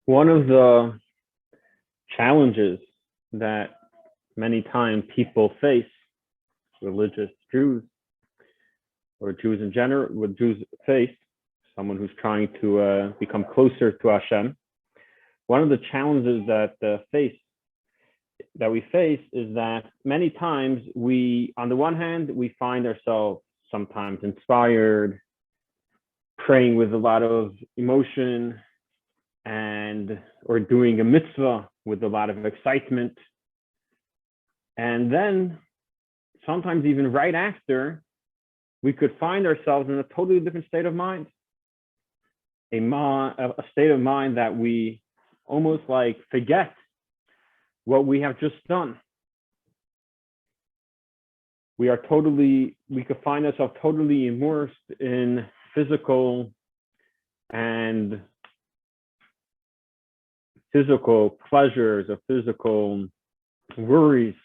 One of the challenges that many times people face, religious Jews or Jews in general, what Jews face, someone who's trying to become closer to Hashem. One of the challenges that we face is that many times on the one hand, we find ourselves sometimes inspired, praying with a lot of emotion, or doing a mitzvah with a lot of excitement. And then sometimes even right after, we could find ourselves in a totally different state of mind. A state of mind that we almost like forget what we have just done. We could find ourselves totally immersed in physical pleasures or physical worries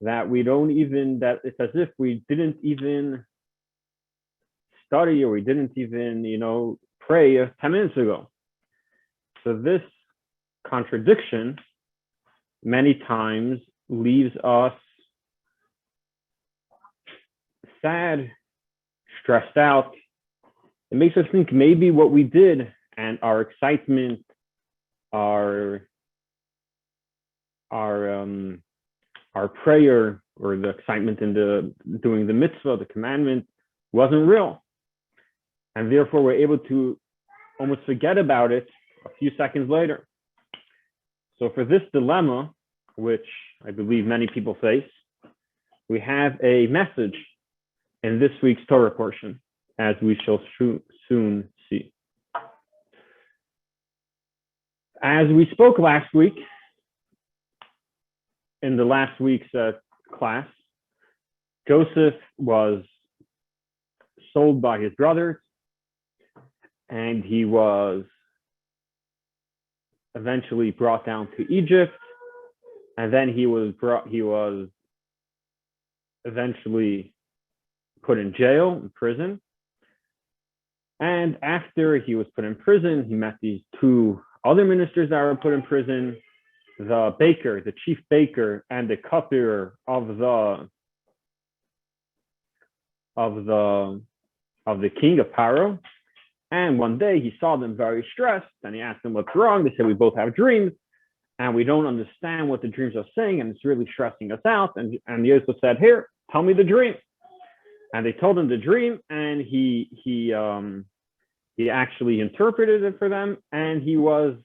that it's as if we didn't even study or we didn't even, pray 10 minutes ago. So this contradiction many times leaves us sad, stressed out. It makes us think maybe what we did and our excitement, our prayer, or the excitement in doing the mitzvah, the commandment, wasn't real. And therefore we're able to almost forget about it a few seconds later. So for this dilemma, which I believe many people face, we have a message in this week's Torah portion, as we shall soon see. As we spoke last week, in the last week's class, Joseph was sold by his brothers, and he was eventually brought down to Egypt, and then he was eventually put in jail, in prison. And after he was put in prison, he met these two other ministers that were put in prison, the baker, the chief baker, and the cupbearer of the king of Paro. And one day he saw them very stressed, and he asked them what's wrong. They said, we both have dreams, and we don't understand what the dreams are saying, and it's really stressing us out. And Yosef said, here, tell me the dream. And they told him the dream, and he actually interpreted it for them, and his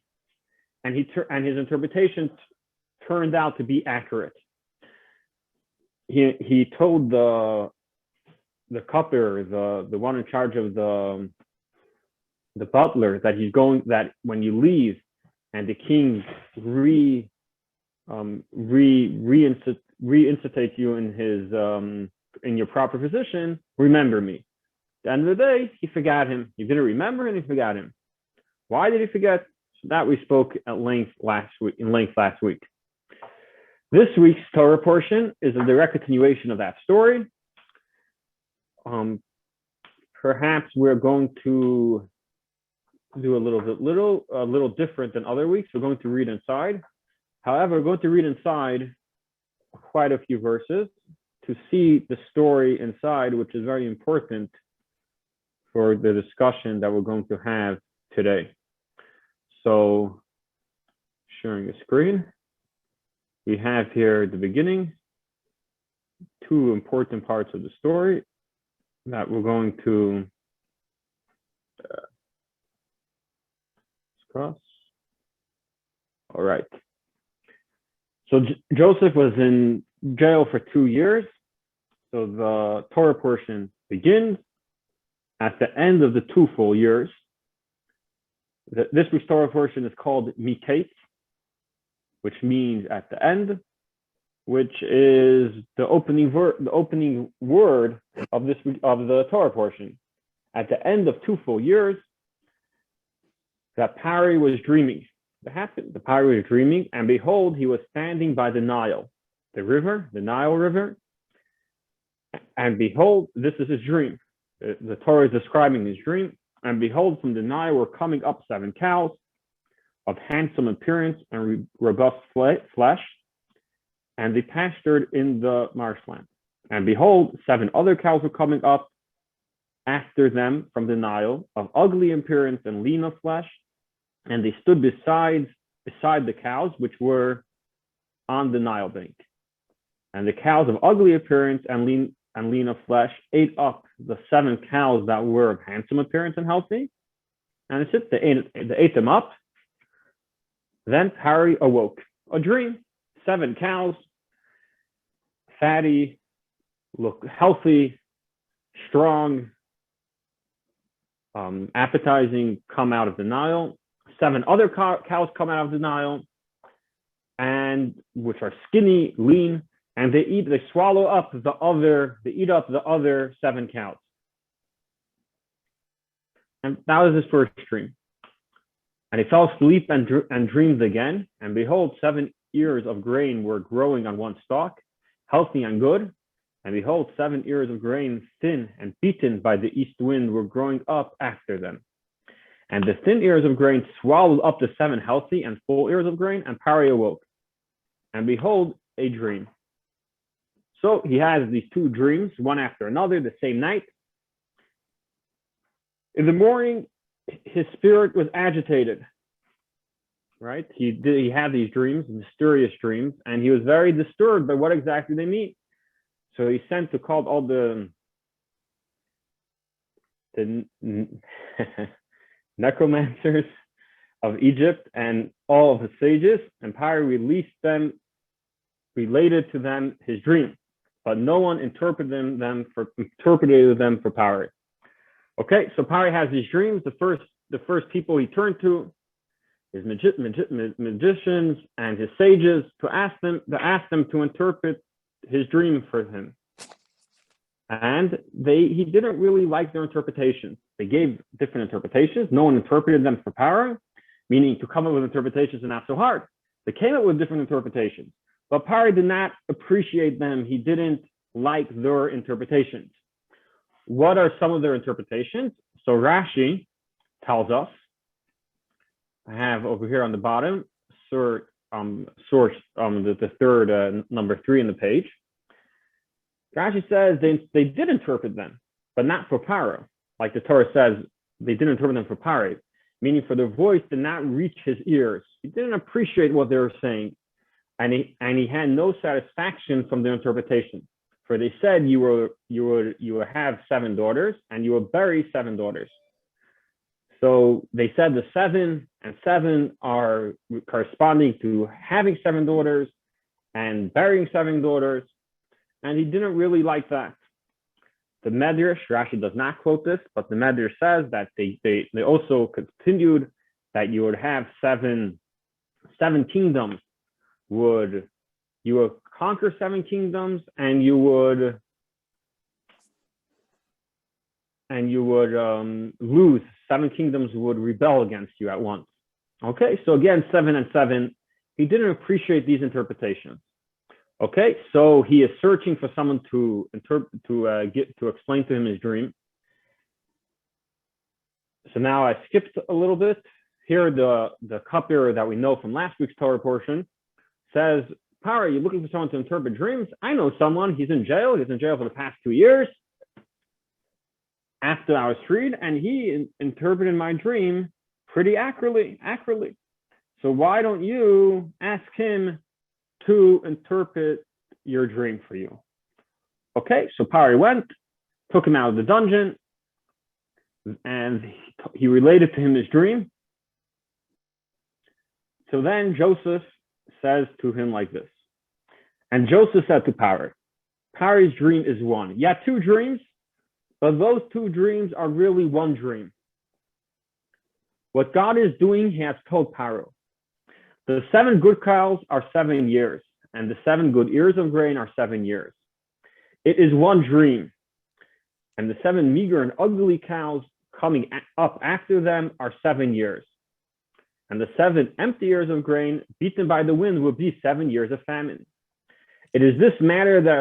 interpretation turned out to be accurate. He told the cupbearer, the one in charge of the butler, that when you leave and the king reinstates you in your proper position, remember me. At the end of the day, he forgot him. He didn't remember, and he forgot him. Why did he forget? That we spoke at length last week. This week's Torah portion is a direct continuation of that story. Perhaps we're going to do a little different than other weeks. We're going to read inside. However, we're going to read inside quite a few verses to see the story inside, which is very important for the discussion that we're going to have today. So, sharing a screen. We have here the beginning, two important parts of the story that we're going to discuss. All right. So Joseph was in jail for 2 years. So the Torah portion begins at the end of the 2 full years. This week's Torah portion is called Mikeitz, which means at the end, which is the opening word of the Torah portion. At the end of 2 full years, that Pari was dreaming. The Pari was dreaming, and behold, he was standing by the Nile, the Nile River. And behold, this is his dream. The Torah is describing his dream. And behold, from the Nile were coming up 7 cows, of handsome appearance and robust flesh, and they pastured in the marshland. And behold, 7 other cows were coming up after them from the Nile, of ugly appearance and lean of flesh, and they stood beside the cows which were on the Nile bank. And the cows of ugly appearance and lean of flesh ate up the 7 cows that were of handsome appearance and healthy. And it says they ate them up. Then Pari awoke. A dream. 7 cows, fatty, look healthy, strong, appetizing, come out of the Nile. 7 other cows come out of the Nile, and which are skinny, lean, and they eat the other 7 cows. And that was his first dream. And he fell asleep and dreamed again. And behold, 7 ears of grain were growing on one stalk, healthy and good. And behold, 7 ears of grain, thin and beaten by the east wind, were growing up after them. And the thin ears of grain swallowed up the 7 healthy and full ears of grain, and Pari awoke. And behold, a dream. So he has these 2 dreams, one after another, the same night. In the morning, his spirit was agitated, right? He had these dreams, mysterious dreams, and he was very disturbed by what exactly they mean. So he sent to call all the necromancers of Egypt and all of the sages, and Pari related to them his dream, but no one interpreted them for Pari. Okay, so Pari has these dreams. The first people he turned to, his magicians and his sages, to ask them to interpret his dream for him. And he didn't really like their interpretations. They gave different interpretations. No one interpreted them for Pari, meaning to come up with interpretations is not so hard. They came up with different interpretations, but Pari did not appreciate them. He didn't like their interpretations. What are some of their interpretations? So Rashi tells us, I have over here on the bottom, the third, number 3 in the page. Rashi says they did interpret them, but not for Pari. Like the Torah says, they didn't interpret them for Pari, meaning for their voice did not reach his ears. He didn't appreciate what they were saying, and he had no satisfaction from their interpretation. For they said you will have 7 daughters, and you will bury 7 daughters. So they said the 7 and 7 are corresponding to having 7 daughters and burying 7 daughters, and he didn't really like that. The Medrash, Rashi does not quote this, but the Medrash says that they also continued that you would have 7 kingdoms. You would conquer 7 kingdoms, and you would lose. 7 kingdoms would rebel against you at once. Okay, so again, 7 and 7. He didn't appreciate these interpretations. Okay, so he is searching for someone to explain to him his dream. So now I skipped a little bit. Here, the cupbearer that we know from last week's Torah portion says, Pari, you're looking for someone to interpret dreams? I know someone. He's in jail. He's in jail for the past 2 years. After I was freed, and he interpreted my dream pretty accurately. So why don't you ask him to interpret your dream for you? Okay, so Pari went, took him out of the dungeon, and he related to him his dream. So then Joseph says to him like this. And Joseph said to Pari, Pari's dream is one. He had 2 dreams, but those 2 dreams are really one dream. What God is doing, he has told Pari. The 7 good cows are 7 years, and the 7 good ears of grain are 7 years. It is one dream. And the 7 meager and ugly cows coming up after them are 7 years. And the 7 empty ears of grain beaten by the wind will be 7 years of famine. It is this matter that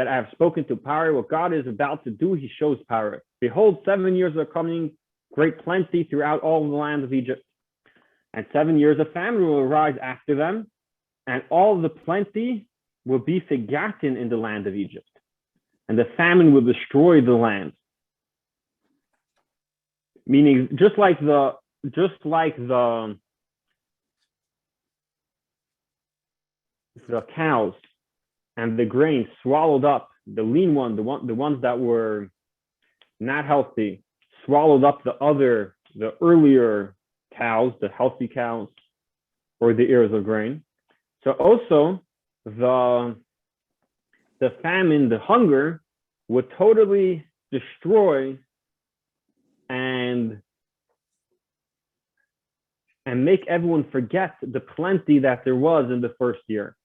I have spoken to Pari. What God is about to do, he shows Pari. Behold, 7 years are coming, great plenty throughout all the land of Egypt. and 7 years of famine will arise after them, and all the plenty will be forgotten in the land of Egypt, and the famine will destroy the land. Meaning, just like the cows and the grain swallowed up the lean one, the ones that were not healthy, swallowed up the earlier cows, the healthy cows, or the ears of grain. So also the famine, the hunger, would totally destroy and make everyone forget the plenty that there was in the first year.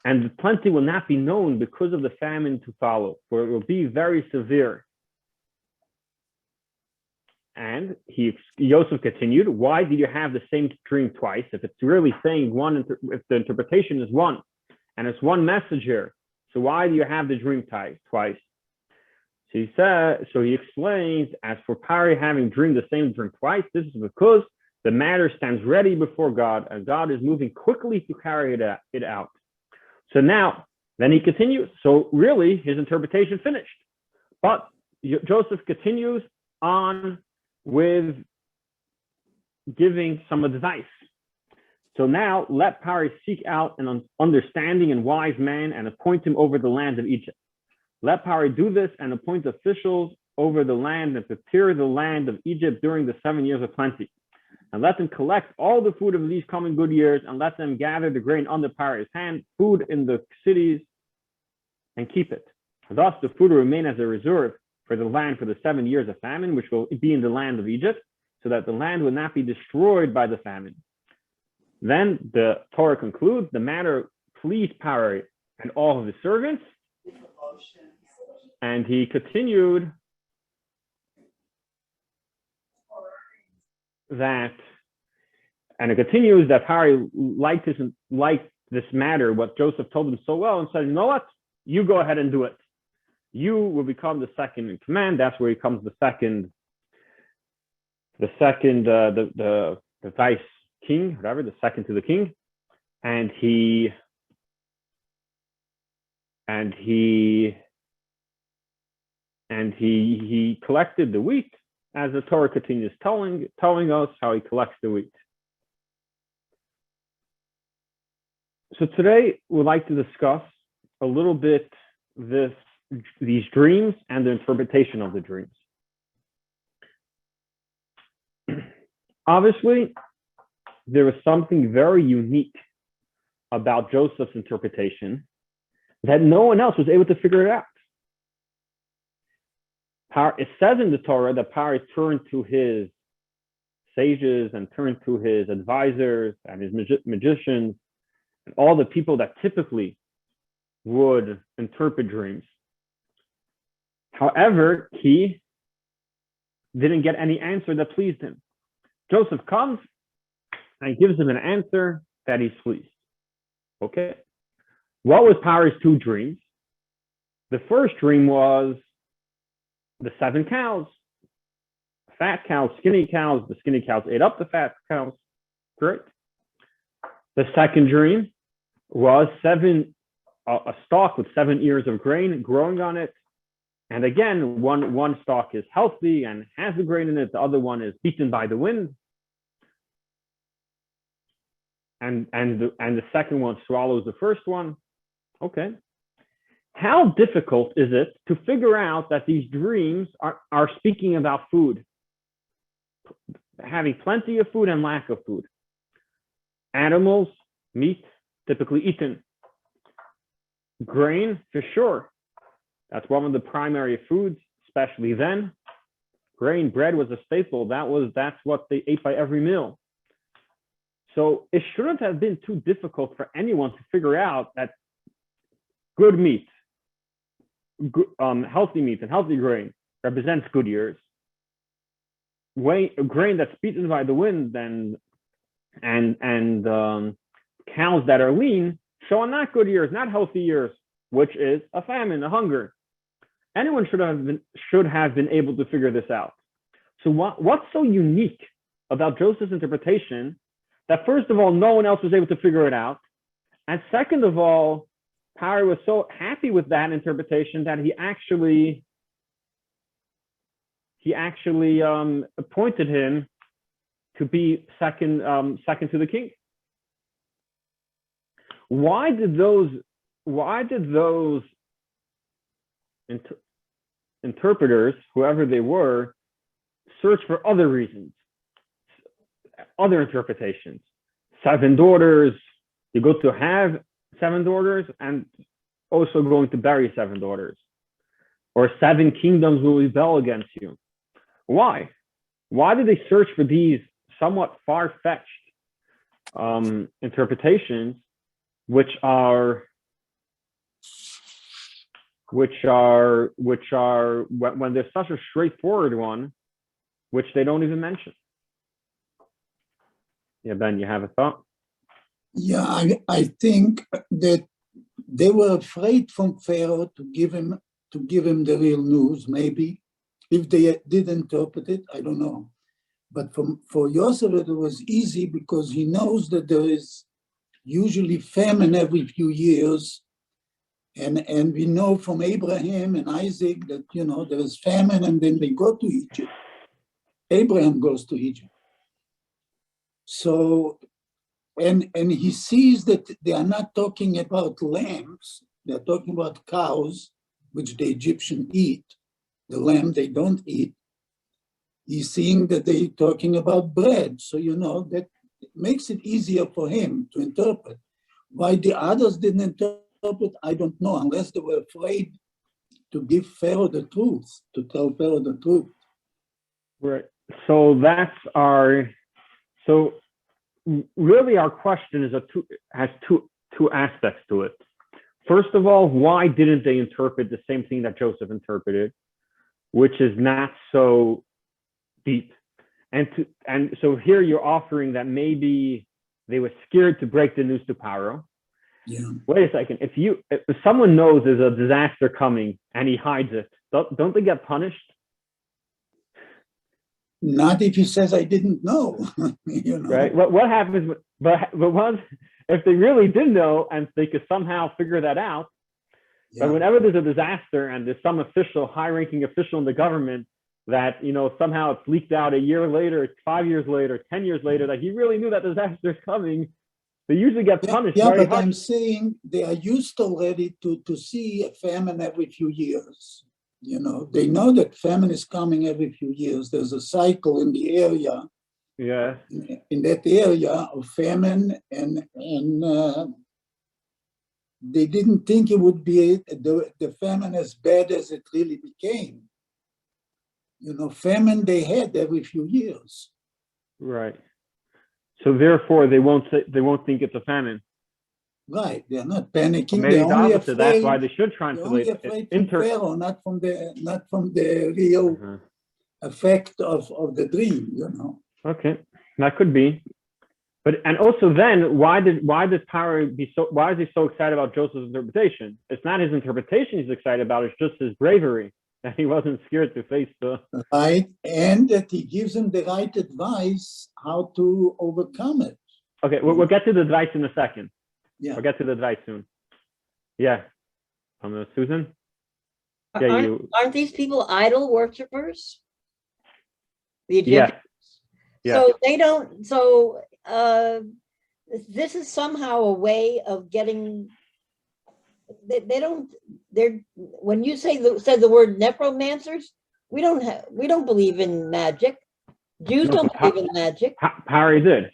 And the plenty will not be known because of the famine to follow, for it will be very severe. And Yosef continued, why did you have the same dream twice? If it's really saying one, if the interpretation is one, and it's one message here, so why do you have the dream twice? So he explains, as for Pari having dreamed the same dream twice, this is because the matter stands ready before God, and God is moving quickly to carry it out. So now, then he continues. So really, his interpretation finished. But Joseph continues on with giving some advice. So now, let Pari seek out an understanding and wise man and appoint him over the land of Egypt. Let Pari do this and appoint officials over the land and prepare the land of Egypt during the 7 years of plenty. And let them collect all the food of these coming good years, and let them gather the grain under Pari's hand, food in the cities, and keep it. Thus, the food will remain as a reserve for the land for the 7 years of famine, which will be in the land of Egypt, so that the land will not be destroyed by the famine. Then the Torah concludes, the matter pleased Pari and all of his servants, and he continued that, and it continues that Pari liked this matter, what Joseph told him so well, and said, you know what? You go ahead and do it. You will become the second in command. That's where he comes the vice king, whatever, the second to the king. And he collected the wheat, as the Torah continues telling us how he collects the wheat. So today we'd like to discuss a little bit these dreams and the interpretation of the dreams. Obviously, there is something very unique about Joseph's interpretation that no one else was able to figure it out. It says in the Torah that Pari turned to his sages and turned to his advisors and his magicians and all the people that typically would interpret dreams. However, he didn't get any answer that pleased him. Joseph comes and gives him an answer that he's pleased. Okay. What was Pari's two dreams? The first dream was the 7 cows, fat cows, skinny cows. The skinny cows ate up the fat cows. Great. The second dream was a stalk with 7 ears of grain growing on it. And again, one stalk is healthy and has the grain in it. The other one is beaten by the wind. And the second one swallows the first one. Okay. How difficult is it to figure out that these dreams are speaking about food, having plenty of food and lack of food? Animals, meat, typically eaten. Grain, for sure. That's one of the primary foods, especially then. Grain, bread was a staple. That's what they ate by every meal. So it shouldn't have been too difficult for anyone to figure out that good meat, healthy meat and healthy grain represents good years. Grain that's beaten by the wind and cows that are lean show not good years, not healthy years, which is a famine, a hunger. Anyone should have been able to figure this out. So what's so unique about Joseph's interpretation that, first of all, no one else was able to figure it out. And second of all, Paro was so happy with that interpretation that he actually appointed him to be second to the king. Why did those interpreters, whoever they were, search for other reasons, other interpretations? 7 daughters, you go to have 7 daughters and also going to bury 7 daughters, or 7 kingdoms will rebel against you. Why? Why did they search for these somewhat far-fetched interpretations, which are when there's such a straightforward one, which they don't even mention? Yeah, Ben, you have a thought? Yeah, I think that they were afraid from Pharaoh to give him the real news. Maybe if they did interpret it, I don't know. But for Yosef, it was easy because he knows that there is usually famine every few years. And we know from Abraham and Isaac that, there is famine and then they go to Egypt. Abraham goes to Egypt. So, and he sees that they are not talking about lambs, they're talking about cows, which the Egyptians eat. The lamb they don't eat. He's seeing that they're talking about bread. So, that makes it easier for him to interpret. Why the others didn't interpret, I don't know, unless they were afraid to give Pharaoh the truth, to tell Pharaoh the truth. Right. So really our question has two aspects to it. First of all, why didn't they interpret the same thing that Joseph interpreted, which is not so deep? And so here you're offering that maybe they were scared to break the news to Paro. Yeah. Wait a second. If someone knows there's a disaster coming and he hides it, don't they get punished? Not if he says, I didn't know. Right. What happens? But if they really did know and they could somehow figure that out? Yeah. But whenever there's a disaster and there's some high-ranking official in the government that somehow it's leaked out a year later, 5 years later, 10 years later, that he really knew that disaster is coming, they usually get punished. Yeah, but I'm saying they are used already to see a famine every few years. They know that famine is coming every few years. There's a cycle in the area. Yeah. In that area of famine, and they didn't think it would be the famine as bad as it really became. Famine they had every few years. Right. So therefore, they won't think it's a famine. Right. They're not panicking. Maybe they're only afraid. That's why they should translate. They're only afraid from Pharaoh, not from the real effect of the dream. Okay, that could be. And also then, why is he so excited about Joseph's interpretation? It's not his interpretation he's excited about, it's just his bravery, that he wasn't scared to face the... Right, and that he gives him the right advice how to overcome it. Okay, we'll get to the advice in a second. Yeah. We'll get to the advice soon. Yeah. Susan? Aren't these people idol worshippers? The Egyptians? Yeah. So they don't, this is somehow a way of getting, when you said the word necromancers, we don't believe in magic. Jews don't believe in magic. Harry did.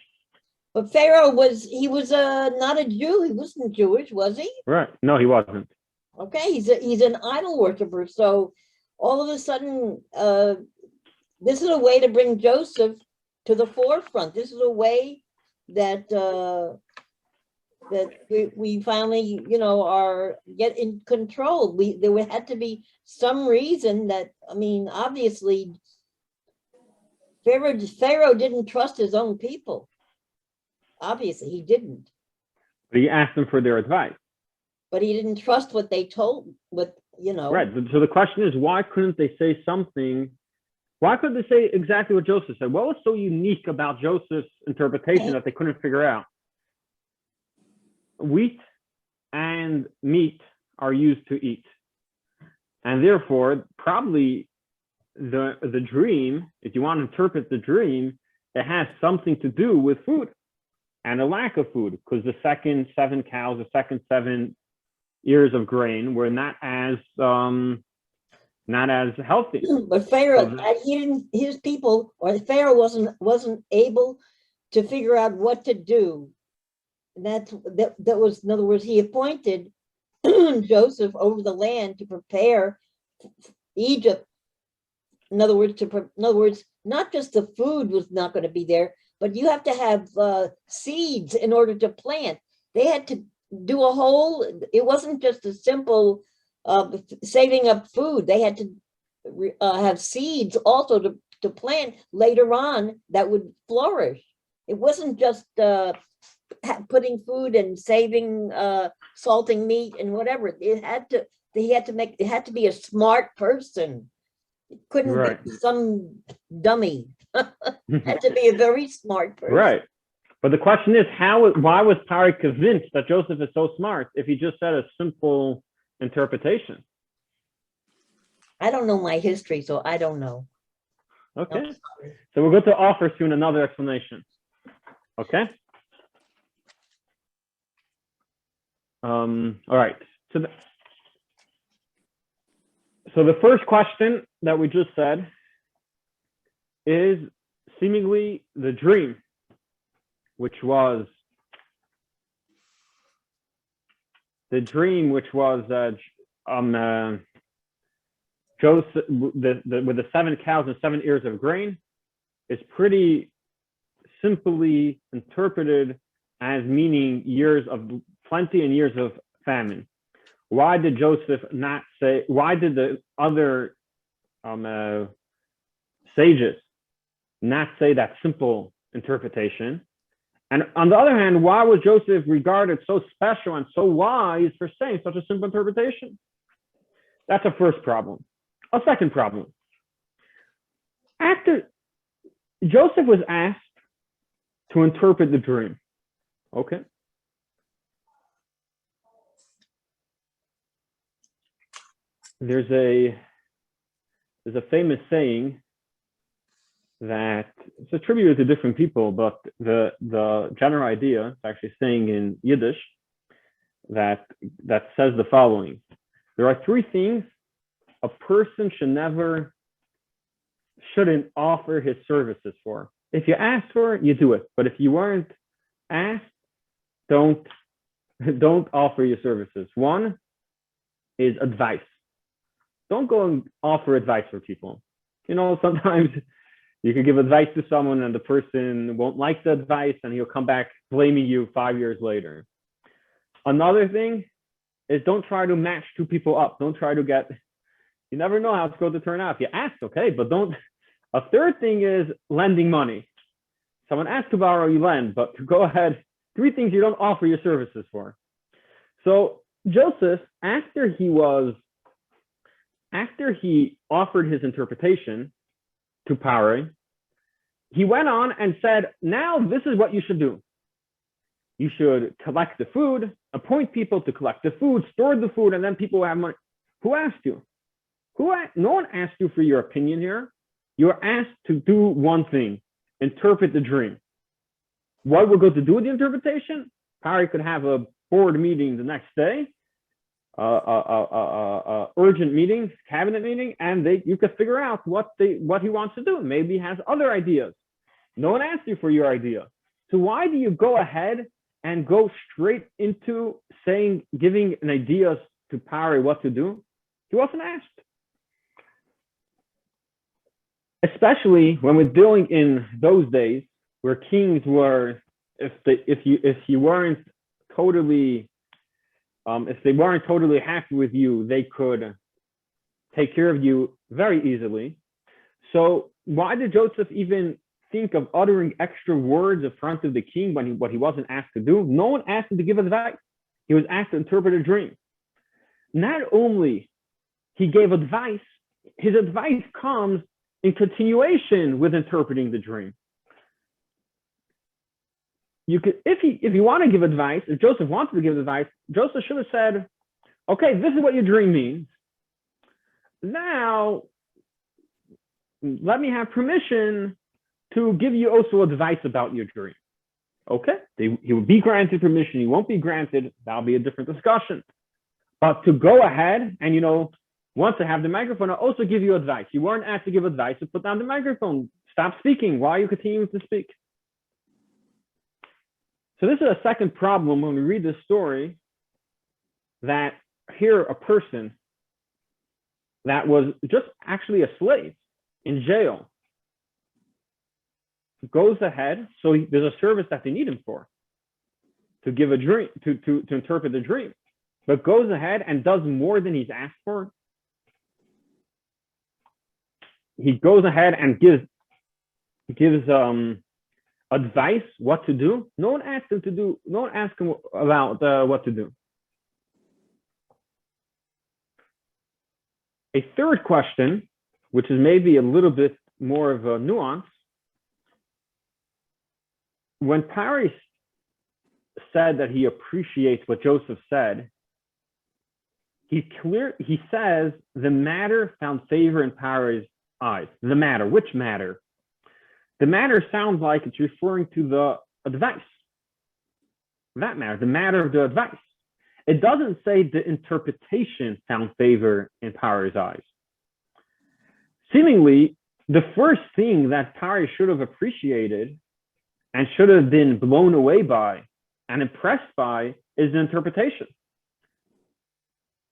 But Pharaoh was not a Jew. He wasn't Jewish, was he? Right. No, he wasn't. Okay, he's an idol worshiper. So all of a sudden, this is a way to bring Joseph to the forefront. This is a way that we finally, are get in control. There had to be some reason that, obviously, Pharaoh didn't trust his own people. Obviously, he didn't. But he asked them for their advice. But he didn't trust what they told, Right. So the question is, why couldn't they say something Why couldn't they say exactly what Joseph said? What was so unique about Joseph's interpretation that they couldn't figure out? Wheat and meat are used to eat. And therefore, probably the dream, if you want to interpret the dream, it has something to do with food and a lack of food, because the second 7 cows, the second 7 ears of grain were not as healthy. But Pharaoh, he didn't. His people, or Pharaoh, wasn't able to figure out what to do. And that was, in other words, he appointed Joseph over the land to prepare Egypt. In other words, not just the food was not going to be there, but you have to have seeds in order to plant. They had to do a whole. It wasn't just a simple saving up food. They had to have seeds also to plant later on that would flourish. It wasn't just putting food and saving salting meat and whatever. It had to be a smart person. It couldn't be some dummy. It had to be a very smart person. Right. But the question is, why was Pari convinced that Joseph is so smart if he just said a simple interpretation? I don't know my history, so I don't know. Okay. So we're going to offer soon another explanation. Okay. All right. So the first question that we just said is seemingly the dream, which was Joseph with the 7 cows and 7 ears of grain is pretty simply interpreted as meaning years of plenty and years of famine. Why did Joseph not say, why did the other sages not say that simple interpretation? And on the other hand, why was Joseph regarded so special and so wise for saying such a simple interpretation? That's a first problem. A second problem. After Joseph was asked to interpret the dream, okay? There's a famous saying that it's attributed to different people, but the general idea, it's actually saying in Yiddish that says the following: there are 3 things a person shouldn't offer his services for. If you ask for it, you do it. But if you weren't asked, don't offer your services. 1 is advice. Don't go and offer advice for people. Sometimes you can give advice to someone and the person won't like the advice and he'll come back blaming you 5 years later. Another thing is, don't try to match 2 people up. Don't try to you never know how it's going to turn out. If you ask, okay, but don't. A third thing is lending money. Someone asks to borrow, you lend, but to go ahead, 3 things you don't offer your services for. So Joseph, after he offered his interpretation to Pari, he went on and said, now this is what you should do. You should collect the food, appoint people to collect the food, store the food, and then people will have money. Who asked you? No one asked you for your opinion here. You are asked to do one thing: interpret the dream. What we're going to do with the interpretation? Pari could have a board meeting the next day, urgent meeting, cabinet meeting, and you could figure out what he wants to do. Maybe he has other ideas. No one asked you for your idea. So why do you go ahead and go straight into giving an idea to Pari what to do? He wasn't asked. Especially when we're dealing in those days where kings were, if they weren't totally happy with you, they could take care of you very easily. So why did Joseph even think of uttering extra words in front of the king what he wasn't asked to do? No one asked him to give advice. He was asked to interpret a dream. Not only he gave advice, his advice comes in continuation with interpreting the dream. You could, if you want to give advice, if Joseph wanted to give advice, Joseph should have said, okay, this is what your dream means. Now, let me have permission to give you also advice about your dream. Okay, he would be granted permission, he won't be granted, that'll be a different discussion. But to go ahead and, once I have the microphone, I'll also give you advice. You weren't asked to give advice, so put down the microphone, stop speaking. Why are you continuing to speak? So this is a second problem when we read this story, that here a person that was just actually a slave in jail goes ahead. So there's a service that they need him for, to give a dream, to interpret the dream, but goes ahead and does more than he's asked for. He goes ahead and gives advice what to do. No one asked him to do. No one asked him about what to do. A third question, which is maybe a little bit more of a nuance, when Paris said that he appreciates what Joseph said, he says the matter found favor in Paris' eyes. The matter, which matter? The matter sounds like it's referring to the advice. That matter, the matter of the advice. It doesn't say the interpretation found favor in Paris' eyes. Seemingly, the first thing that Paris should have appreciated and should have been blown away by and impressed by is the interpretation.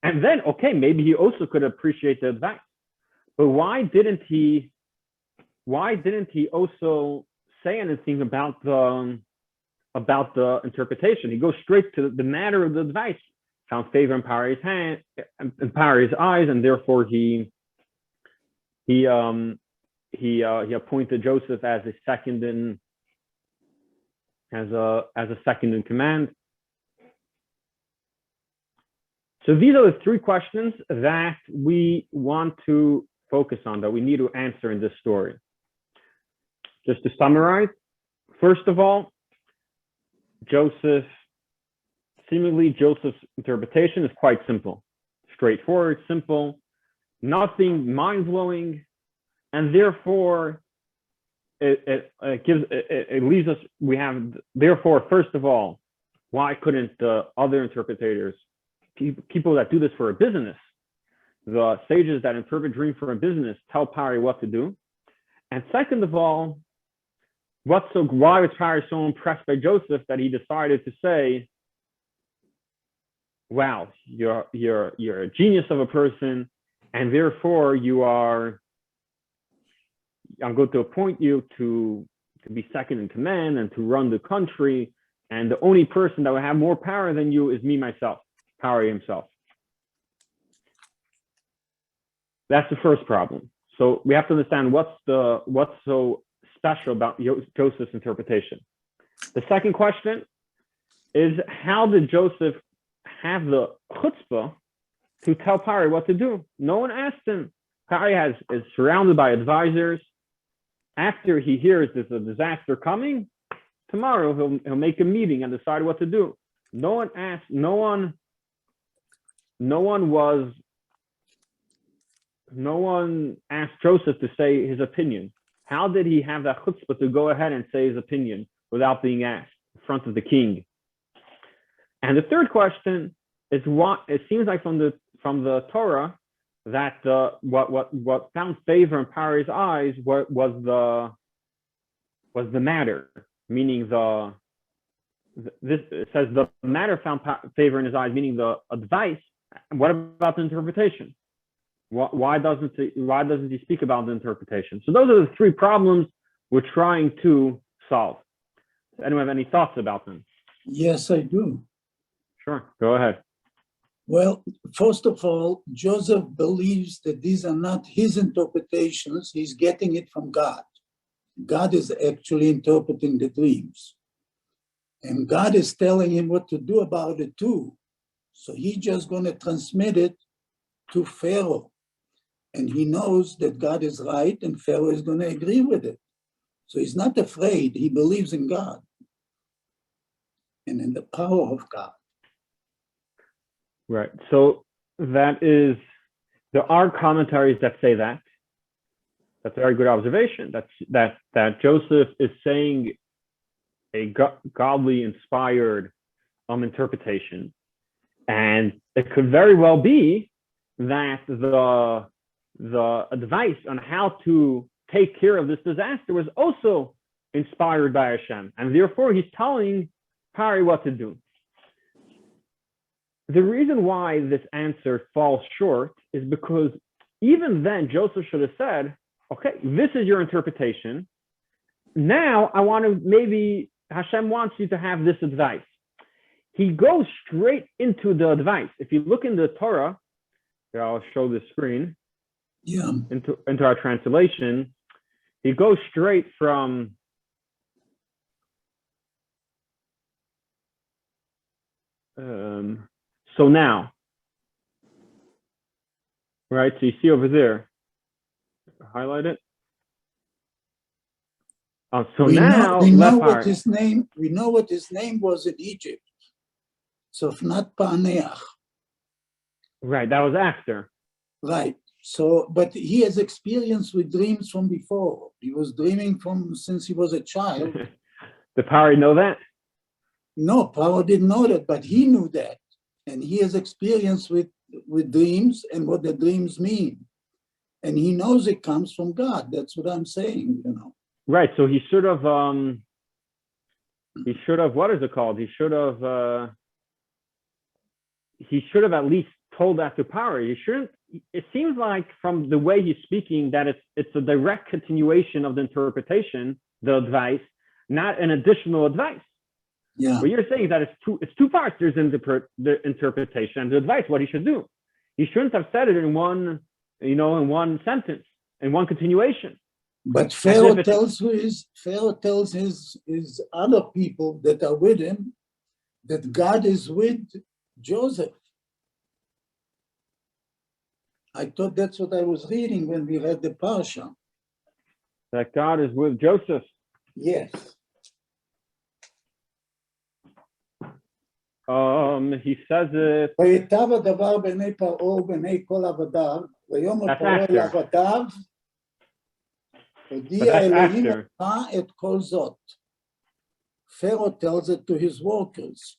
And then, okay, maybe he also could appreciate the advice. But why didn't he also say anything about the interpretation? He goes straight to the matter of the advice, found favor in Paris' eyes, and therefore he appointed Joseph as a second in command. So these are the three questions that we want to focus on, that we need to answer in this story. Just to summarize, first of all, Joseph's interpretation is quite simple, straightforward, simple, nothing mind-blowing, and therefore it leaves us, therefore, first of all, why couldn't the other interpreters, people that do this for a business, the sages that interpret dreams for a business, tell Pari what to do? And second of all, why was Pari so impressed by Joseph that he decided to say, wow, you're a genius of a person, and therefore I'm going to appoint you to be second in command and to run the country, and the only person that will have more power than you is me, myself, Pari himself. That's the first problem. So we have to understand what's so special about Joseph's interpretation. The second question is, how did Joseph have the chutzpah to tell Pari what to do? No one asked him. Pari is surrounded by advisors. After he hears there's a disaster coming, tomorrow he'll make a meeting and decide what to do. No one asked. No one asked Joseph to say his opinion. How did he have that chutzpah to go ahead and say his opinion without being asked in front of the king? And the third question is, what it seems like from the Torah that what found favor in Pari's eyes was the matter, meaning it says the matter found favor in his eyes, meaning the advice. What about the interpretation? Why doesn't he speak about the interpretation? So those are the three problems we're trying to solve. Does anyone have any thoughts about them? Yes, I do. Sure, go ahead. Well, first of all, Joseph believes that these are not his interpretations. He's getting it from God. God is actually interpreting the dreams. And God is telling him what to do about it too. So he's just going to transmit it to Pharaoh. And he knows that God is right and Pharaoh is going to agree with it. So he's not afraid. He believes in God and in the power of God. Right. So there are commentaries that say that. That's a very good observation. That Joseph is saying a godly inspired interpretation. And it could very well be that the advice on how to take care of this disaster was also inspired by Hashem. And therefore he's telling Pari what to do. The reason why this answer falls short is because even then Joseph should have said, okay, this is your interpretation. Now I want to, maybe Hashem wants you to have this advice. He goes straight into the advice. If you look in the Torah, here I'll show the screen, into our translation, he goes straight from so now, right? So you see over there, highlight it. So we now know what his name was in Egypt. So not Paneach. Right, that was after. Right. So, but he has experience with dreams from before. He was dreaming since he was a child. Did Pari know that? No, Paro didn't know that, but he knew that. And he has experience with dreams and what the dreams mean. And he knows it comes from God. That's what I'm saying, you know. Right. So he should have, what is it called? He should have at least told that to Pari. He shouldn't. It seems like from the way he's speaking that it's a direct continuation of the interpretation, the advice, not an additional advice. Yeah. What you're saying is that it's two parts. There's the interpretation and the advice, what he should do. He shouldn't have said it in one sentence, in one continuation. But Pharaoh tells his other people that are with him that God is with Joseph. I thought that's what I was reading when we read the Parsha. That God is with Joseph. Yes. He says it. ויטב הדבר בעיני פרעה ובעיני כל עבדיו, ויאמר פרעה אל עבדיו, הודיע אלוהים לך את כל זאת. Pharaoh tells it to his workers.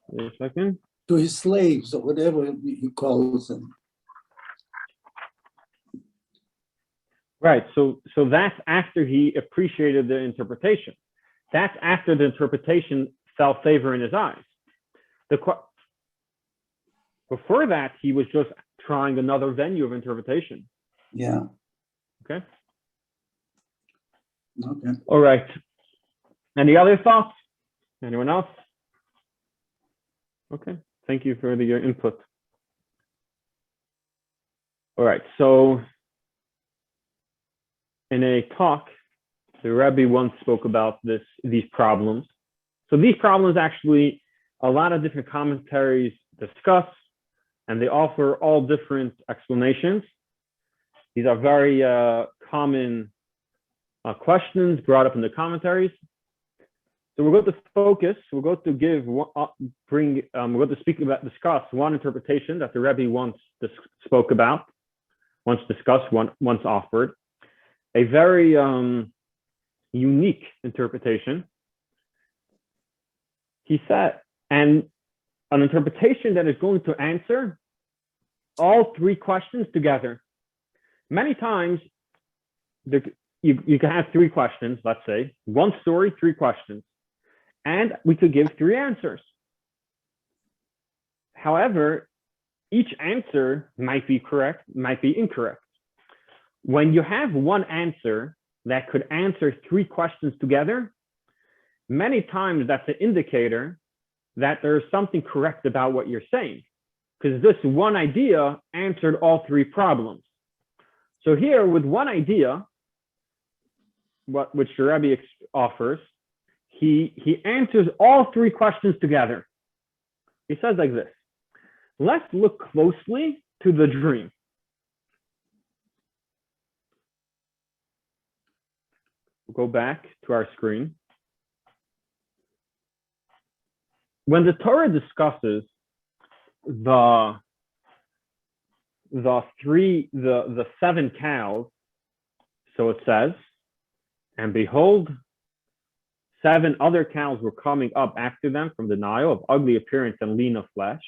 Wait a second. To his slaves or whatever he calls them. Right. So that's after he appreciated the interpretation. That's after the interpretation fell favor in his eyes. Before that, he was just trying another venue of interpretation. Yeah. Okay. Okay. All right. Any other thoughts? Anyone else? Okay. Thank you for your input. All right. So in a talk, the Rebbe once spoke about these problems. So these problems actually, a lot of different commentaries discuss, and they offer all different explanations. These are very common questions brought up in the commentaries. So we're going to focus. We're going to discuss one interpretation that the Rebbe once spoke about, once discussed, once offered, a very unique interpretation. He said, and an interpretation that is going to answer all three questions together. Many times, you can have three questions, let's say, one story, three questions, and we could give three answers. However, each answer might be correct, might be incorrect. When you have one answer that could answer three questions together, many times that's an indicator that there's something correct about what you're saying, because this one idea answered all three problems. So here, with one idea, which the Rebbe offers, he answers all three questions together. He says like this: let's look closely to the dream. We'll go back to our screen. When the Torah discusses the 7 cows, so it says, and behold, 7 other cows were coming up after them from the Nile of ugly appearance and lean of flesh.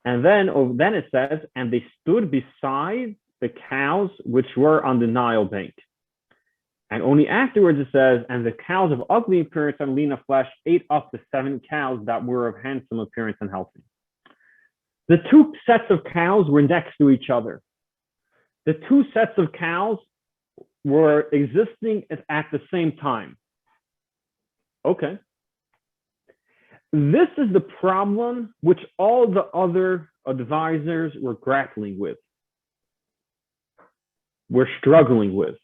And then it says, and they stood beside the cows which were on the Nile bank. And only afterwards it says, and the cows of ugly appearance and lean of flesh ate up the 7 cows that were of handsome appearance and healthy. The 2 sets of cows were next to each other. The 2 sets of cows were existing at the same time. Okay. This is the problem which all the other advisors were grappling with, were struggling with.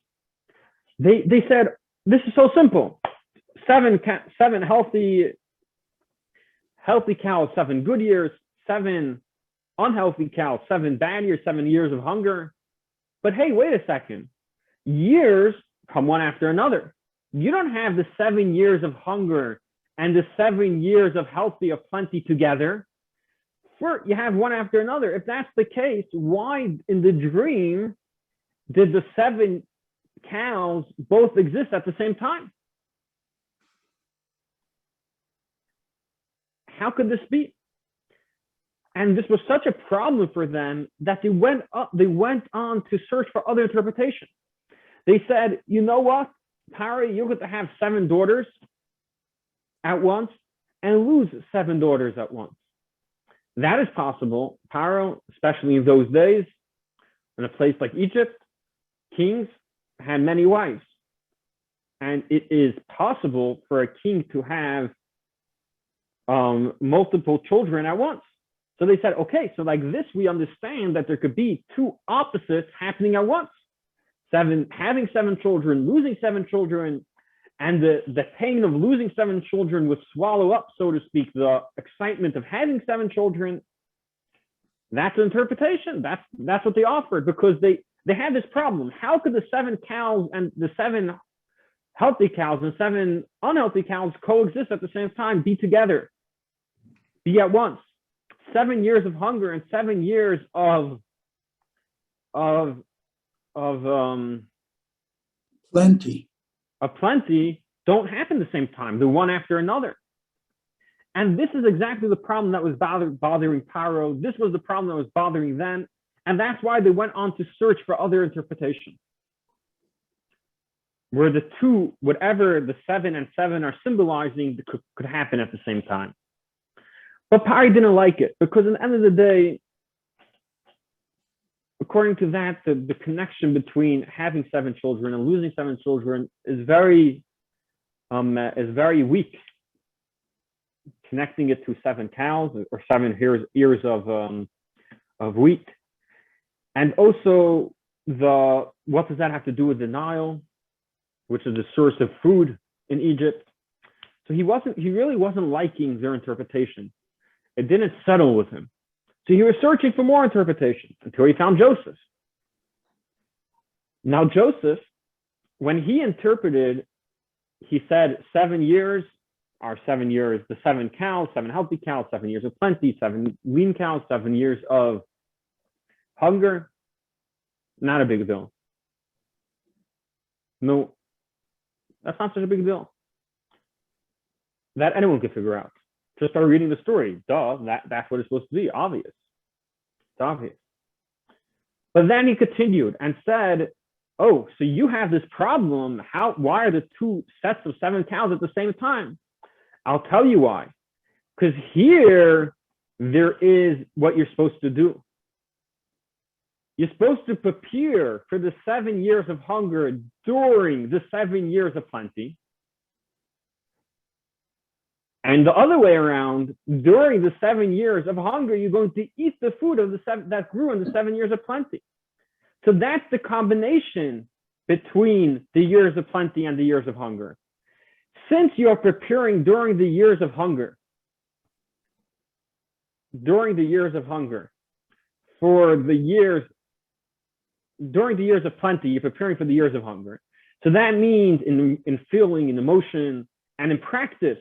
They said, this is so simple. 7 healthy cows, 7 good years, 7 unhealthy cows, 7 bad years, 7 years of hunger. But hey, wait a second. Years come one after another. You don't have the 7 years of hunger and the 7 years of healthy, of plenty together. You have one after another. If that's the case, why in the dream did the 7 cows both exist at the same time? How could this be? And this was such a problem for them that they went on to search for other interpretations. They said, you know what, Pari, you're going to have 7 daughters at once and lose 7 daughters at once. That is possible. Paro, especially in those days, in a place like Egypt, kings had many wives. And it is possible for a king to have multiple children at once. So they said, okay, so like this, we understand that there could be 2 opposites happening at once. Having 7 children, losing 7 children, and the pain of losing 7 children would swallow up, so to speak, the excitement of having 7 children. That's an interpretation. That's what they offered, because they had this problem. How could the 7 cows and the 7 healthy cows and 7 unhealthy cows coexist at the same time, be together, be at once? 7 years of hunger and 7 years of plenty don't happen at the same time. They're one after another. And this is exactly the problem that was bothering Paro. This was the problem that was bothering them. And that's why they went on to search for other interpretations, where the 2, whatever the 7 and 7 are symbolizing, could happen at the same time. But Pari didn't like it, because at the end of the day, according to that, the connection between having 7 children and losing 7 children is very weak. Connecting it to 7 cows or 7 ears of wheat, and also what does that have to do with the Nile, which is the source of food in Egypt? So he really wasn't liking their interpretation. It didn't settle with him. So he was searching for more interpretations until he found Joseph. Now Joseph, when he interpreted, he said 7 years are 7 years, the 7 cows, 7 healthy cows, 7 years of plenty, 7 lean cows, 7 years of hunger. Not a big deal. No, that's not such a big deal. That anyone can figure out. Just start reading the story. Duh, that's what it's supposed to be. Obvious. It's obvious. But then he continued and said, oh, so you have this problem. Why are the 2 sets of 7 cows at the same time? I'll tell you why. Because here, there is what you're supposed to do. You're supposed to prepare for the 7 years of hunger during the 7 years of plenty. And the other way around, during the 7 years of hunger, you're going to eat the food of that grew in the 7 years of plenty. So that's the combination between the years of plenty and the years of hunger. Since you're preparing during the years of hunger, during the years of hunger, during the years of plenty, you're preparing for the years of hunger. So that means in feeling, in emotion, and in practice,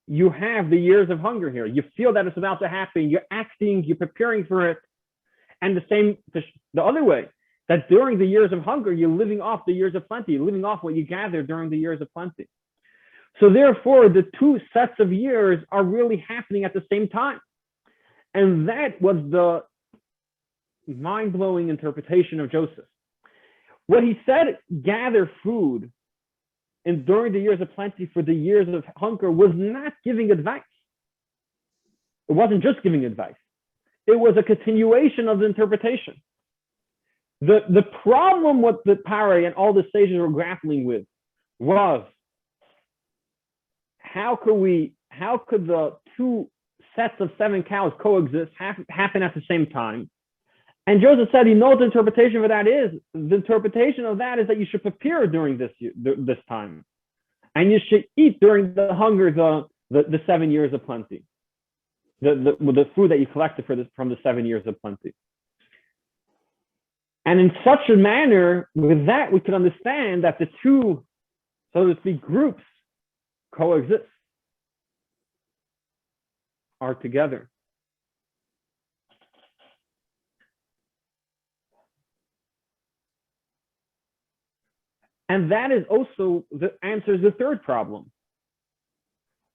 you have the years of hunger here. You feel that it's about to happen. You're acting, you're preparing for it. And the other way, that during the years of hunger, you're living off the years of plenty. You're living off what you gathered during the years of plenty. So therefore, the two sets of years are really happening at the same time. And that was the mind-blowing interpretation of Joseph. What he said, gather food during the years of plenty for the years of hunger, was not giving advice. It wasn't just giving advice. It was a continuation of the interpretation. The problem what the Pari and all the sages were grappling with was how could the two sets of 7 cows coexist, happen at the same time? And Joseph said, you know what the interpretation for that is? The interpretation of that is that you should prepare during this time. And you should eat during the hunger, the 7 years of plenty. The food that you collected from the 7 years of plenty. And in such a manner, with that, we can understand that the two, so to speak, groups coexist, are together. And that is also answers the third problem.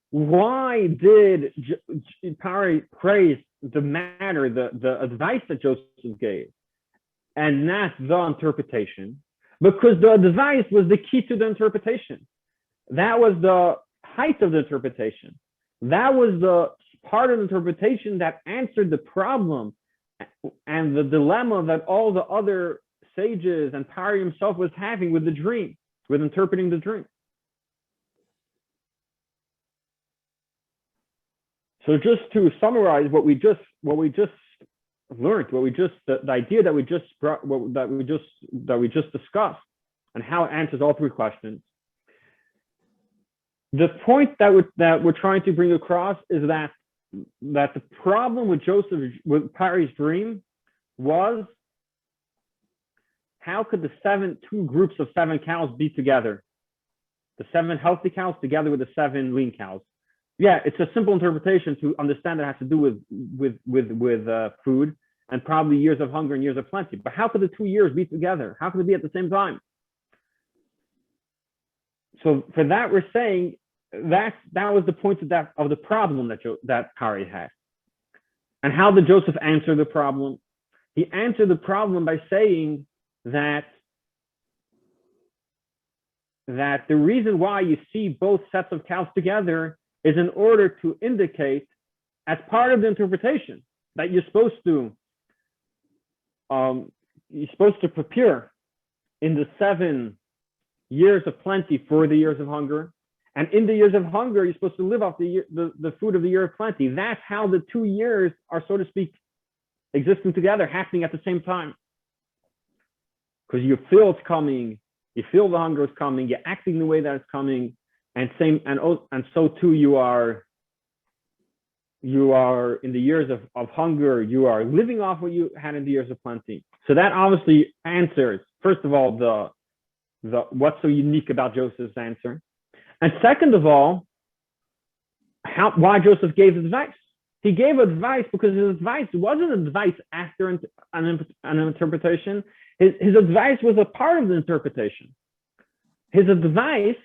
Why did Pari praise the matter, the advice that Joseph gave, and not the interpretation? Because the advice was the key to the interpretation. That was the height of the interpretation. That was the part of the interpretation that answered the problem and the dilemma that all the other sages and Pari himself was having with the dream, with interpreting the dream. So just to summarize what we just learned, the idea that we just brought, that we just discussed, and how it answers all 3 questions. The point that we're trying to bring across is that the problem with Pari's dream was, how could the two groups of 7 cows be together? The 7 healthy cows together with the 7 lean cows. Yeah, it's a simple interpretation to understand that it has to do with food and probably years of hunger and years of plenty. But how could the 2 years be together? How could it be at the same time? So for that, we're saying that was the point of the problem that Pari had. And how did Joseph answer the problem? He answered the problem by saying that the reason why you see both sets of cows together is in order to indicate, as part of the interpretation, that you're supposed to prepare in the 7 years of plenty for the years of hunger, and in the years of hunger you're supposed to live off the food of the year of plenty. That's how the 2 years are, so to speak, existing together, happening at the same time. Because you feel it's coming, you feel the hunger is coming, you're acting the way that it's coming, and so too you are in the years of hunger, you are living off what you had in the years of plenty. So that obviously answers, first of all, the what's so unique about Joseph's answer, and second of all, why Joseph gave advice. He gave advice because his advice wasn't advice after an interpretation. His advice was a part of the interpretation. His advice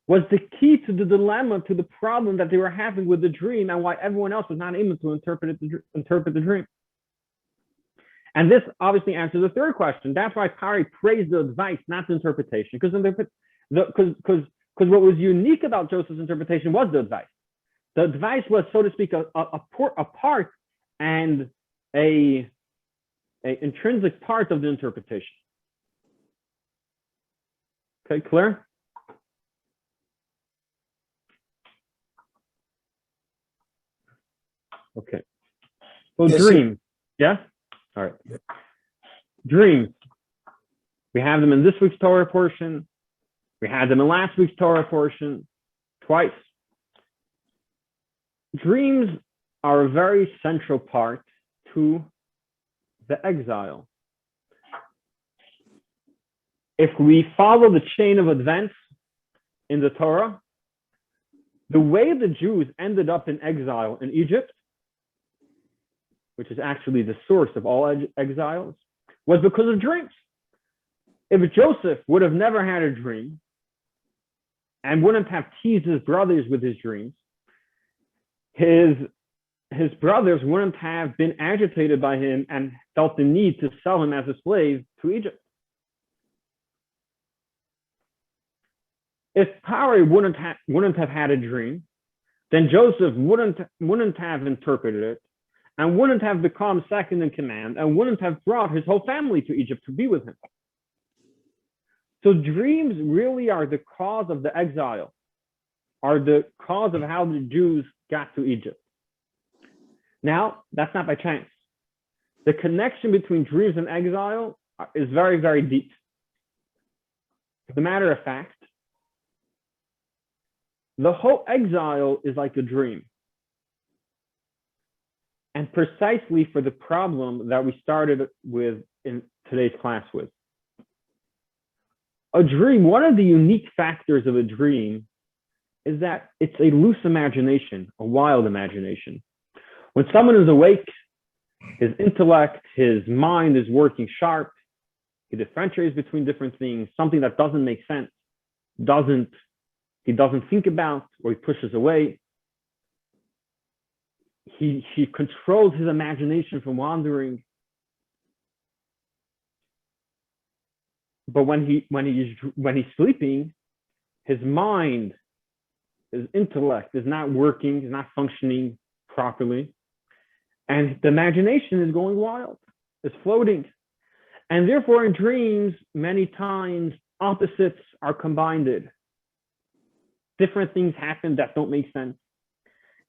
was the key to the dilemma, to the problem that they were having with the dream, and why everyone else was not able to interpret the dream. And this obviously answers the third question. That's why Pari praised the advice, not the interpretation, because what was unique about Joseph's interpretation was the advice. The advice was, so to speak, a part and a intrinsic part of the interpretation. Okay, clear? Okay. So yes, dreams. Yeah? All right. Dreams. We have them in this week's Torah portion. We had them in last week's Torah portion twice. Dreams are a very central part to the exile. If we follow the chain of events in the Torah, the way the Jews ended up in exile in Egypt, which is actually the source of all exiles, was because of dreams. If Joseph would have never had a dream and wouldn't have teased his brothers with his dreams, his brothers wouldn't have been agitated by him and felt the need to sell him as a slave to Egypt. If Pari wouldn't have had a dream, then Joseph wouldn't have interpreted it and wouldn't have become second in command and wouldn't have brought his whole family to Egypt to be with him. So dreams really are the cause of the exile, are the cause of how the Jews got to Egypt. Now, that's not by chance. The connection between dreams and exile is very, very deep. As a matter of fact, the whole exile is like a dream. And precisely for the problem that we started with in today's class with. A dream, one of the unique factors of a dream is that it's a loose imagination, a wild imagination. When someone is awake, his intellect, his mind is working sharp. He differentiates between different things, something that doesn't make sense, he doesn't think about, or he pushes away. He controls his imagination from wandering. But when he's sleeping, his mind, his intellect is not working, is not functioning properly. And the imagination is going wild, it's floating. And therefore in dreams, many times opposites are combined. Different things happen that don't make sense.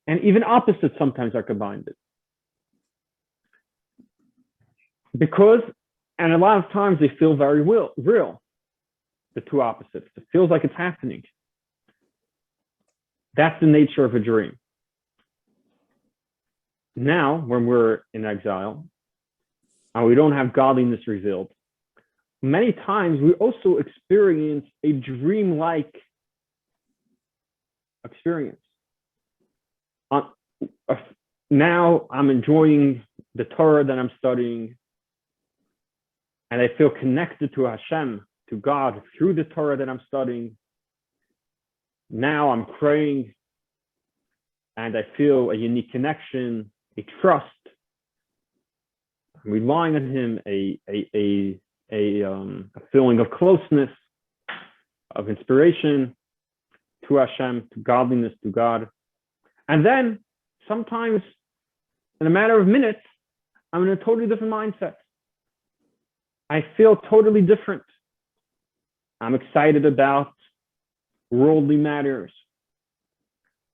And even opposites sometimes are combined. Because, and a lot of times they feel very real, the two opposites. It feels like it's happening. That's the nature of a dream. Now, when we're in exile, and we don't have godliness revealed, many times we also experience a dream-like experience. Now I'm enjoying the Torah that I'm studying, and I feel connected to Hashem, to God, through the Torah that I'm studying. Now I'm praying, and I feel a unique connection, a trust. I'm relying on Him, a feeling of closeness, of inspiration to Hashem, to godliness, to God. And then sometimes, in a matter of minutes, I'm in a totally different mindset. I feel totally different. I'm excited about worldly matters.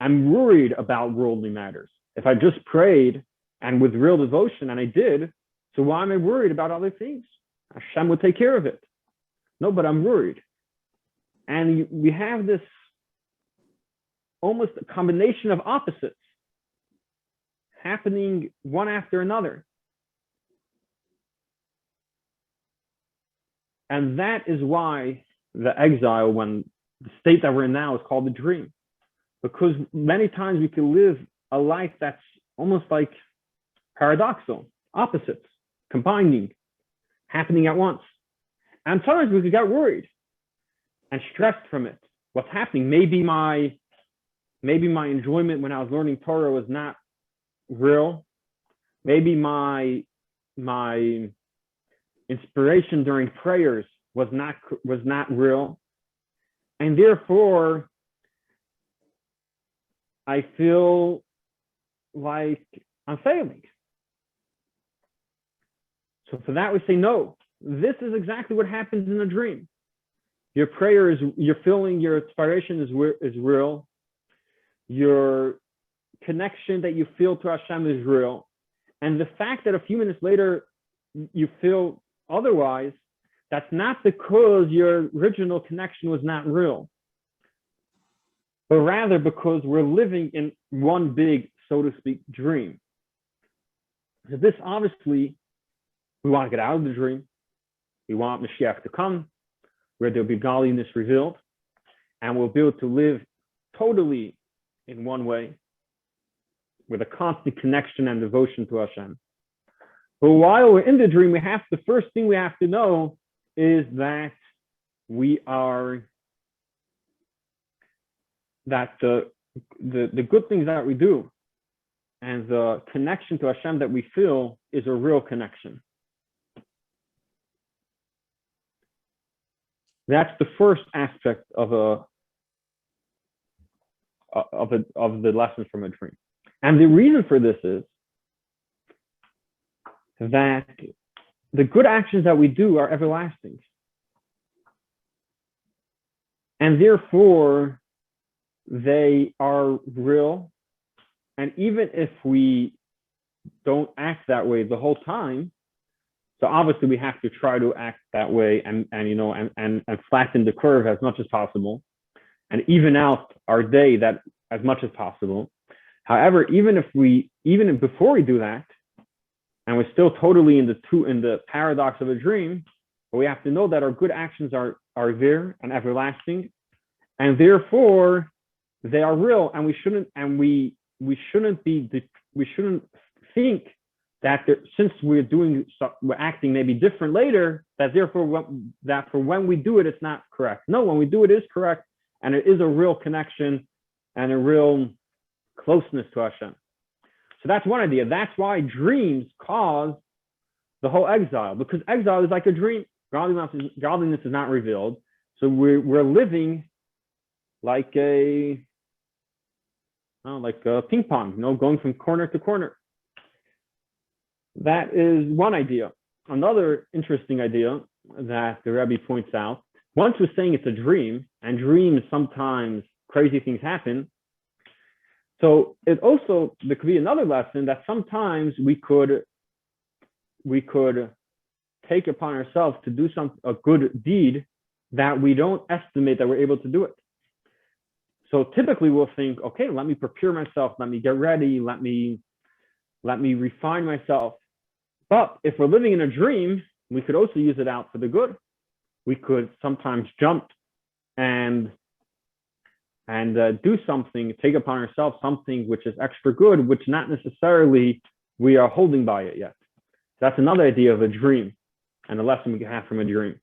I'm worried about worldly matters. If I just prayed and with real devotion, and I did, so why am I worried about other things? Hashem would take care of it. No, but I'm worried. And we have this almost a combination of opposites happening one after another. And that is why the exile, when the state that we're in now, is called the dream. Because many times we can live a life that's almost like paradoxical, opposites, combining, happening at once. And sometimes we could get worried and stressed from it. What's happening? Maybe my enjoyment when I was learning Torah was not real. Maybe my inspiration during prayers was not real. And therefore, I feel like I'm failing. So for that, we say, no, this is exactly what happens in a dream. Your prayer is, you're feeling your inspiration is real. Your connection that you feel to Hashem is real. And the fact that a few minutes later, you feel otherwise, that's not because your original connection was not real, but rather because we're living in one big so to speak, dream. So this obviously, we want to get out of the dream. We want Mashiach to come, where there'll be godliness revealed, and we'll be able to live totally in one way, with a constant connection and devotion to Hashem. But while we're in the dream, the first thing we have to know is that the good things that we do and the connection to Hashem that we feel is a real connection. That's the first aspect of the lesson from a dream. And the reason for this is that the good actions that we do are everlasting. And therefore, they are real. And even if we don't act that way the whole time, so obviously we have to try to act that way and flatten the curve as much as possible and even out our day that as much as possible. However, even before we do that, and we're still totally in the paradox of a dream, but we have to know that our good actions are there and everlasting, and therefore they are real, and we shouldn't think that since we're acting maybe different later, that therefore that for when we do it, it's not correct. No, when we do it is correct, and it is a real connection and a real closeness to Hashem. So that's one idea. That's why dreams cause the whole exile, because exile is like a dream. Godliness is not revealed. So we're living like a ping pong, going from corner to corner. That is one idea. Another interesting idea that the Rebbe points out, once we're saying it's a dream, and dreams sometimes crazy things happen. So there could be another lesson that sometimes we could take upon ourselves to do a good deed that we don't estimate that we're able to do it. So typically we'll think, okay, let me prepare myself, let me get ready, let me refine myself. But if we're living in a dream, we could also use it out for the good. We could sometimes jump and do something, take upon ourselves something which is extra good, which not necessarily we are holding by it yet. That's another idea of a dream and a lesson we can have from a dream.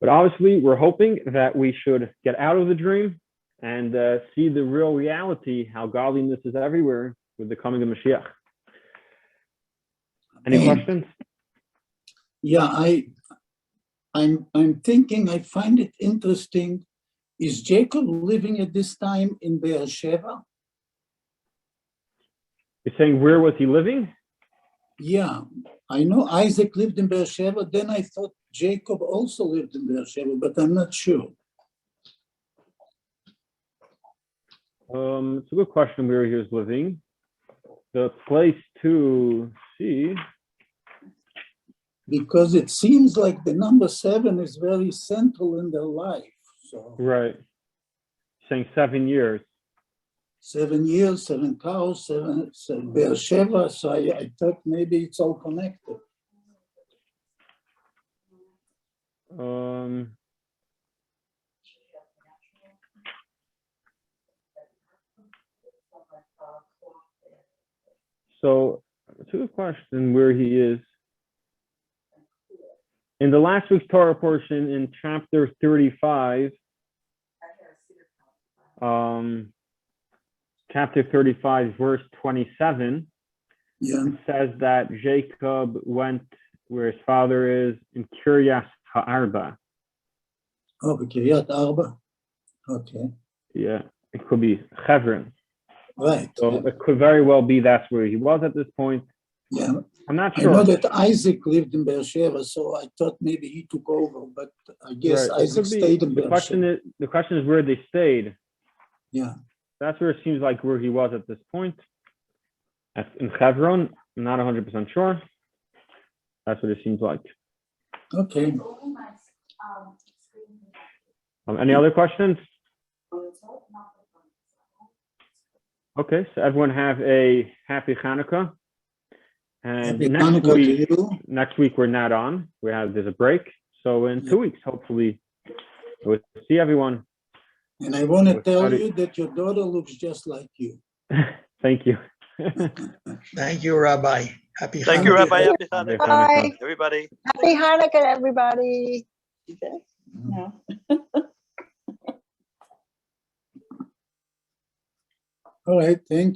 But obviously, we're hoping that we should get out of the dream and see the real reality, how godliness is everywhere with the coming of Mashiach. Any questions? Yeah, I'm thinking, I find it interesting. Is Jacob living at this time in Beersheba? You're saying where was he living? Yeah, I know Isaac lived in Beersheba. Then I thought Jacob also lived in Beersheba, but I'm not sure. It's a good question where he was living. The place to see. Because it seems like the number 7 is very central in their life. So Right. Saying 7 years. 7 years, 7 cows, 7 Beersheba. So I thought maybe it's all connected. So to the question where he is. In the last week's Torah portion in chapter 35, chapter 35, verse 27, it says that Jacob went where his father is in Kiryas Ha'arba. Oh, Kiryat Arba. Okay. Yeah, it could be Hebron. Right. So it could very well be that's where he was at this point. Yeah. I'm not sure. I know that Isaac lived in Beersheba, so I thought maybe he took over, but I guess Right. Isaac stayed in Beersheba. The question is where they stayed. Yeah. That's where it seems like where he was at this point. In Hebron, I'm not 100% sure. That's what it seems like. Okay. Any other questions? Okay, so everyone have a happy Hanukkah. And Happy Hanukkah to you. next week we're not on. There's a break. So in 2 weeks, hopefully, we'll see everyone. And I want to With tell study. you that your daughter looks just like you. Thank you. Thank you, Rabbi. Happy Thank you, Hanukkah. Rabbi. Happy Happy Hanukkah, Hanukkah. everybody. Happy Hanukkah, everybody. No. All right, thank you.